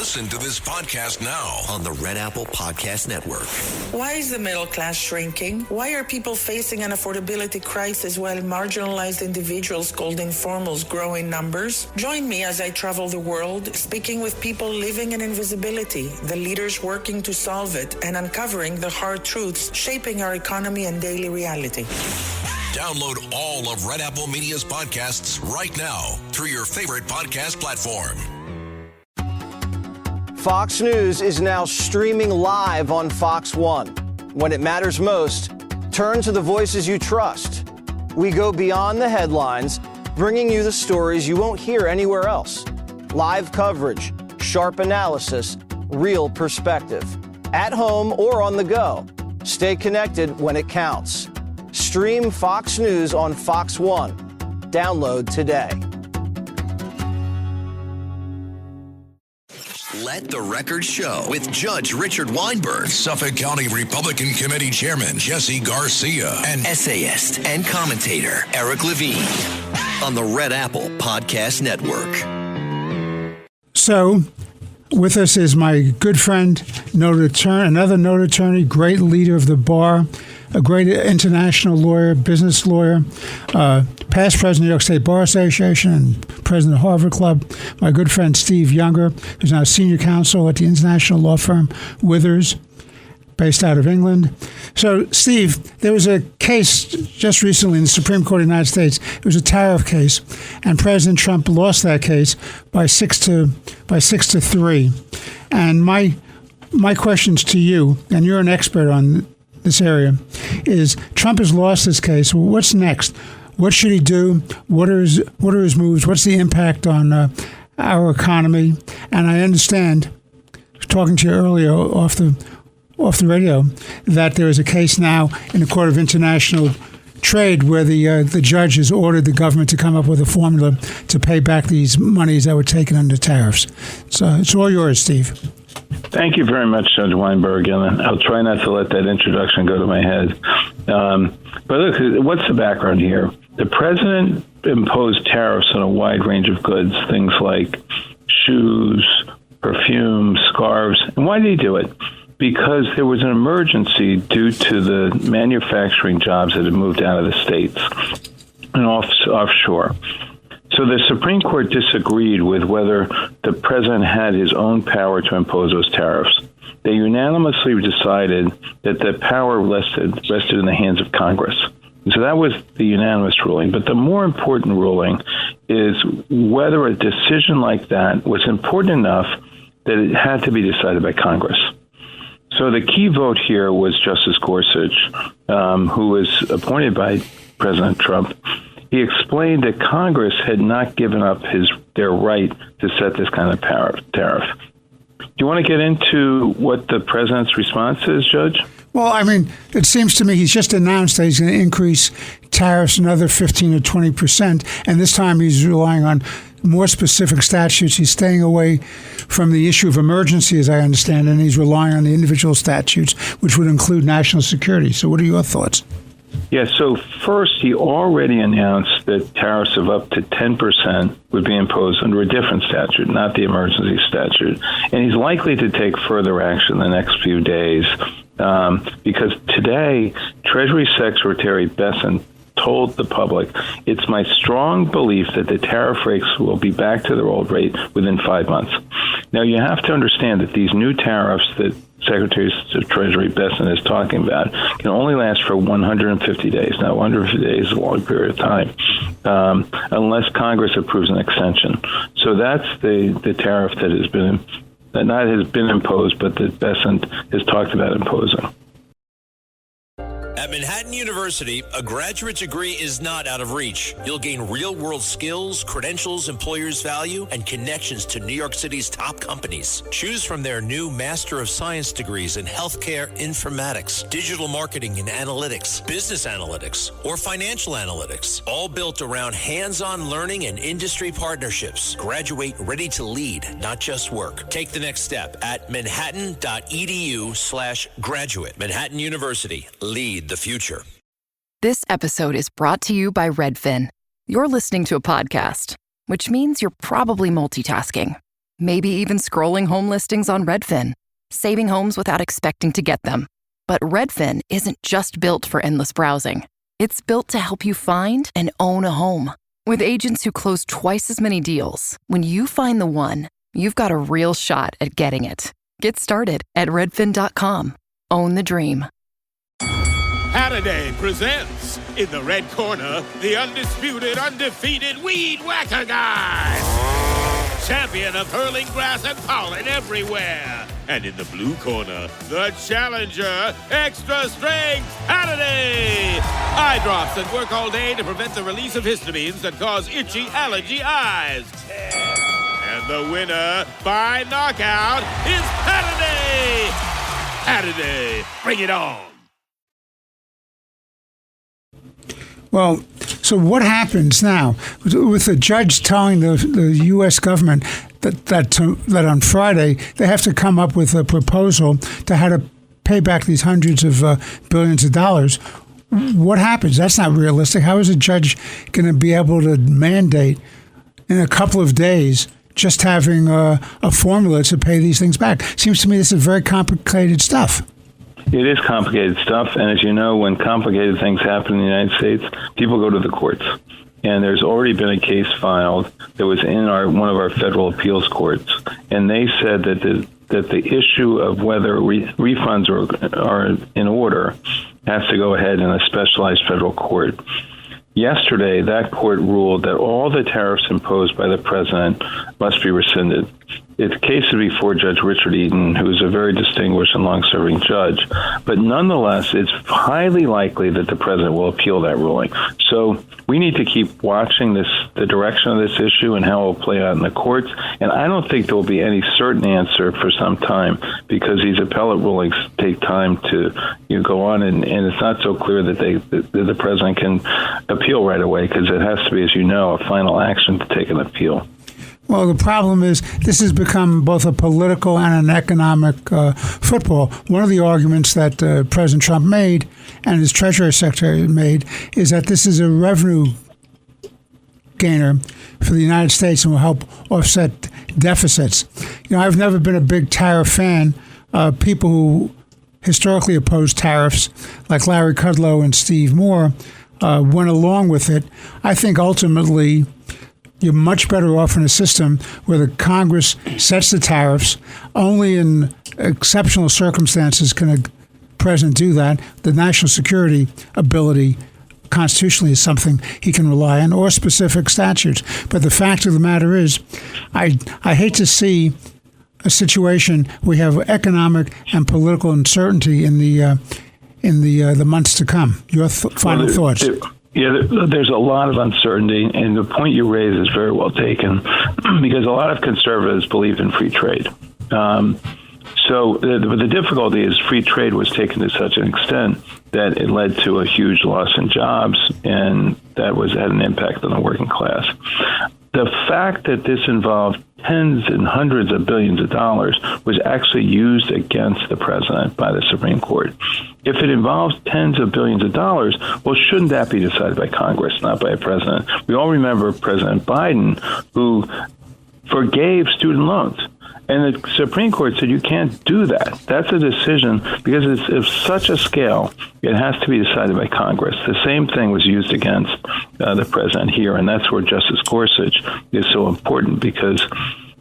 Listen to this podcast now on the Red Apple Podcast Network. Why is the middle class shrinking? Why are people facing an affordability crisis while marginalized individuals called informals grow in numbers? Join me as I travel the world, speaking with people living in invisibility, the leaders working to solve it, and uncovering the hard truths shaping our economy and daily reality. Download all of Red Apple Media's podcasts right now through your favorite podcast platform. Fox News is now streaming live on Fox One. When it matters most, turn to the voices you trust. We go beyond the headlines, bringing you the stories you won't hear anywhere else. Live coverage, sharp analysis, real perspective. At home or on the go, stay connected when it counts. Stream Fox News on Fox One. Download today. Let the Record Show with Judge Richard Weinberg, Suffolk County Republican Committee Chairman Jesse Garcia, and essayist and commentator Eric Levine on the Red Apple Podcast Network. So, with us is my good friend, another noted attorney, great leader of the bar, a great international lawyer, business lawyer, past president of the New York State Bar Association and president of Harvard Club, my good friend Steve Younger, who's now senior counsel at the international law firm Withers, based out of England. So, Steve, there was a case just recently in the Supreme Court of the United States. It was a tariff case, and President Trump lost that case by 6-3. And my questions to you, and you're an expert on this area, is Trump has lost this case. Well, what's next? What should he do? What are his moves? What's the impact on our economy? And I understand, talking to you earlier off the radio, that there is a case now in the Court of International Trade where the judge has ordered the government to come up with a formula to pay back these monies that were taken under tariffs. So it's all yours, Steve. Thank you very much, Judge Weinberg, and I'll try not to let that introduction go to my head. But look, what's the background here? The president imposed tariffs on a wide range of goods, things like shoes, perfume, scarves. And why did he do it? Because there was an emergency due to the manufacturing jobs that had moved out of the states and offshore. So the Supreme Court disagreed with whether the president had his own power to impose those tariffs. They unanimously decided that the power rested in the hands of Congress. So that was the unanimous ruling. But the more important ruling is whether a decision like that was important enough that it had to be decided by Congress. So the key vote here was Justice Gorsuch, who was appointed by President Trump. He explained that Congress had not given up their right to set this kind of tariff. Do you want to get into what the president's response is, Judge? Well, I mean, it seems to me he's just announced that he's going to increase tariffs another 15 or 20%, and this time he's relying on more specific statutes. He's staying away from the issue of emergency, as I understand, and he's relying on the individual statutes, which would include national security. So what are your thoughts? Yeah, so first, he already announced that tariffs of up to 10% would be imposed under a different statute, not the emergency statute. And he's likely to take further action in the next few days because today, Treasury Secretary Bessent told the public, it's my strong belief that the tariff rates will be back to their old rate within 5 months. Now, you have to understand that these new tariffs that Secretary of Treasury Bessent is talking about can only last for 150 days. Now, 150 days is a long period of time, unless Congress approves an extension. So that's the tariff that has been imposed, but that Bessent has talked about imposing. At Manhattan University, a graduate degree is not out of reach. You'll gain real-world skills, credentials employers value, and connections to New York City's top companies. Choose from their new Master of Science degrees in healthcare informatics, digital marketing and analytics, business analytics, or financial analytics, all built around hands-on learning and industry partnerships. Graduate ready to lead, not just work. Take the next step at manhattan.edu/graduate. Manhattan University. Lead the future. This episode is brought to you by Redfin. You're listening to a podcast, which means you're probably multitasking. maybe even scrolling home listings on Redfin, saving homes without expecting to get them. But Redfin isn't just built for endless browsing. It's built to help you find and own a home. With agents who close twice as many deals, when you find the one, you've got a real shot at getting it. Get started at redfin.com. Own the dream. Halliday presents, in the red corner, the undisputed, undefeated Weed Whacker Guy. Champion of hurling grass and pollen everywhere. And in the blue corner, the challenger, extra strength Halliday. Eye drops that work all day to prevent the release of histamines that cause itchy allergy eyes. And the winner by knockout is Halliday. Halliday, bring it on. Well, so what happens now with the judge telling the U.S. government that on Friday they have to come up with a proposal to how to pay back these hundreds of billions of dollars? What happens? That's not realistic. How is a judge going to be able to mandate in a couple of days just having a formula to pay these things back? Seems to me this is very complicated stuff. It is complicated stuff, and as you know, when complicated things happen in the United States, people go to the courts. And there's already been a case filed that was in one of our federal appeals courts, and they said that the issue of whether refunds are in order has to go ahead in a specialized federal court. Yesterday, that court ruled that all the tariffs imposed by the president must be rescinded. The case is before Judge Richard Eaton, who is a very distinguished and long-serving judge. But nonetheless, it's highly likely that the president will appeal that ruling. So we need to keep watching the direction of this issue and how it will play out in the courts. And I don't think there will be any certain answer for some time because these appellate rulings take time to go on. And it's not so clear that the president can appeal right away because it has to be, as you know, a final action to take an appeal. Well, the problem is this has become both a political and an economic football. One of the arguments that President Trump made and his Treasury Secretary made is that this is a revenue gainer for the United States and will help offset deficits. I've never been a big tariff fan. People who historically opposed tariffs, like Larry Kudlow and Steve Moore, went along with it. I think ultimately you're much better off in a system where the Congress sets the tariffs. Only in exceptional circumstances can a president do that. The national security ability constitutionally is something he can rely on, or specific statutes. But the fact of the matter is, I hate to see a situation where we have economic and political uncertainty in the months to come. Your final thoughts? Yeah, there's a lot of uncertainty, and the point you raise is very well taken because a lot of conservatives believe in free trade. So the difficulty is free trade was taken to such an extent that it led to a huge loss in jobs, and that had an impact on the working class. The fact that this involved tens and hundreds of billions of dollars was actually used against the president by the Supreme Court. If it involves tens of billions of dollars, well, shouldn't that be decided by Congress, not by a president? We all remember President Biden, who forgave student loans. And the Supreme Court said you can't do that. That's a decision because it's of such a scale, it has to be decided by Congress. The same thing was used against the president here, and that's where Justice Gorsuch is so important because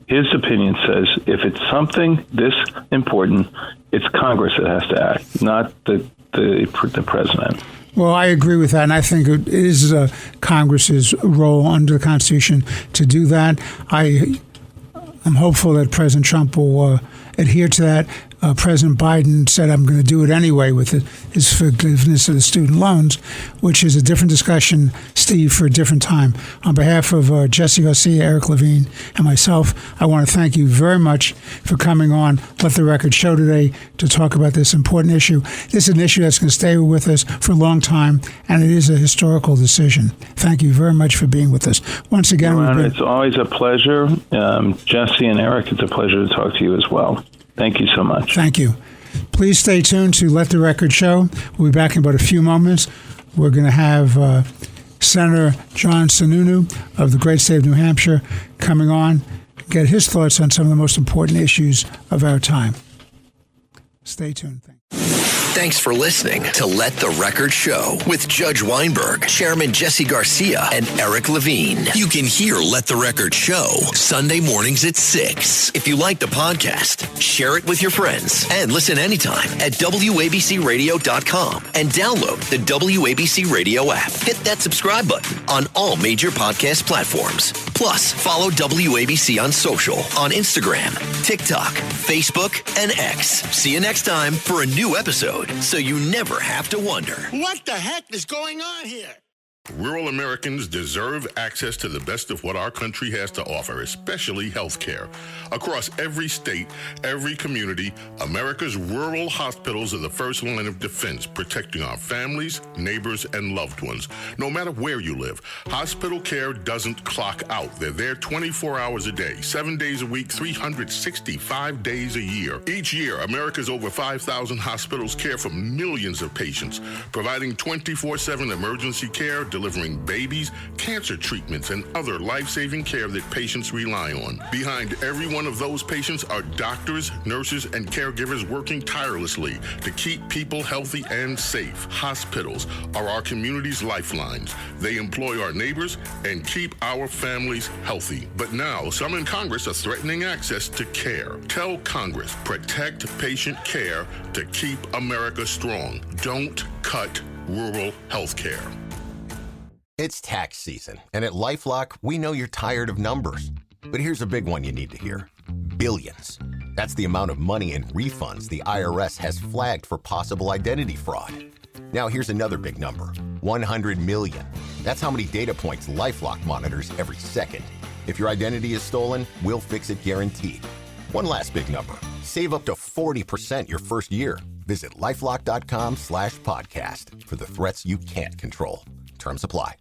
his opinion says if it's something this important, it's Congress that has to act, not the president. Well, I agree with that, and I think it is Congress's role under the Constitution to do that. I'm hopeful that President Trump will adhere to that. President Biden said, I'm going to do it anyway with his forgiveness of the student loans, which is a different discussion, Steve, for a different time. On behalf of Jesse Garcia, Eric Levine, and myself, I want to thank you very much for coming on Let the Record Show today to talk about this important issue. This is an issue that's going to stay with us for a long time, and it is a historical decision. Thank you very much for being with us. Once again, it's always a pleasure. Jesse and Eric, it's a pleasure to talk to you as well. Thank you so much. Thank you. Please stay tuned to Let the Record Show. We'll be back in about a few moments. We're going to have Senator John Sununu of the great state of New Hampshire coming on. get his thoughts on some of the most important issues of our time. Stay tuned. Thanks for listening to Let the Record Show with Judge Weinberg, Chairman Jesse Garcia, and Eric Levine. You can hear Let the Record Show Sunday mornings at 6. If you like the podcast, share it with your friends and listen anytime at WABCRadio.com and download the WABC Radio app. Hit that subscribe button on all major podcast platforms. Plus, follow WABC on social on Instagram, TikTok, Facebook, and X. See you next time for a new episode, so you never have to wonder. What the heck is going on here? Rural Americans deserve access to the best of what our country has to offer, especially health care. Across every state, every community, America's rural hospitals are the first line of defense, protecting our families, neighbors, and loved ones. No matter where you live, hospital care doesn't clock out. They're there 24 hours a day, 7 days a week, 365 days a year. Each year, America's over 5,000 hospitals care for millions of patients, providing 24/7 emergency care, delivering babies, cancer treatments, and other life-saving care that patients rely on. Behind every one of those patients are doctors, nurses, and caregivers working tirelessly to keep people healthy and safe. Hospitals are our community's lifelines. They employ our neighbors and keep our families healthy. But now, some in Congress are threatening access to care. Tell Congress, protect patient care to keep America strong. Don't cut rural health care. It's tax season, and at LifeLock, we know you're tired of numbers. But here's a big one you need to hear. Billions. That's the amount of money in refunds the IRS has flagged for possible identity fraud. Now here's another big number. 100 million. That's how many data points LifeLock monitors every second. If your identity is stolen, we'll fix it guaranteed. One last big number. Save up to 40% your first year. Visit LifeLock.com/podcast for the threats you can't control. Terms apply.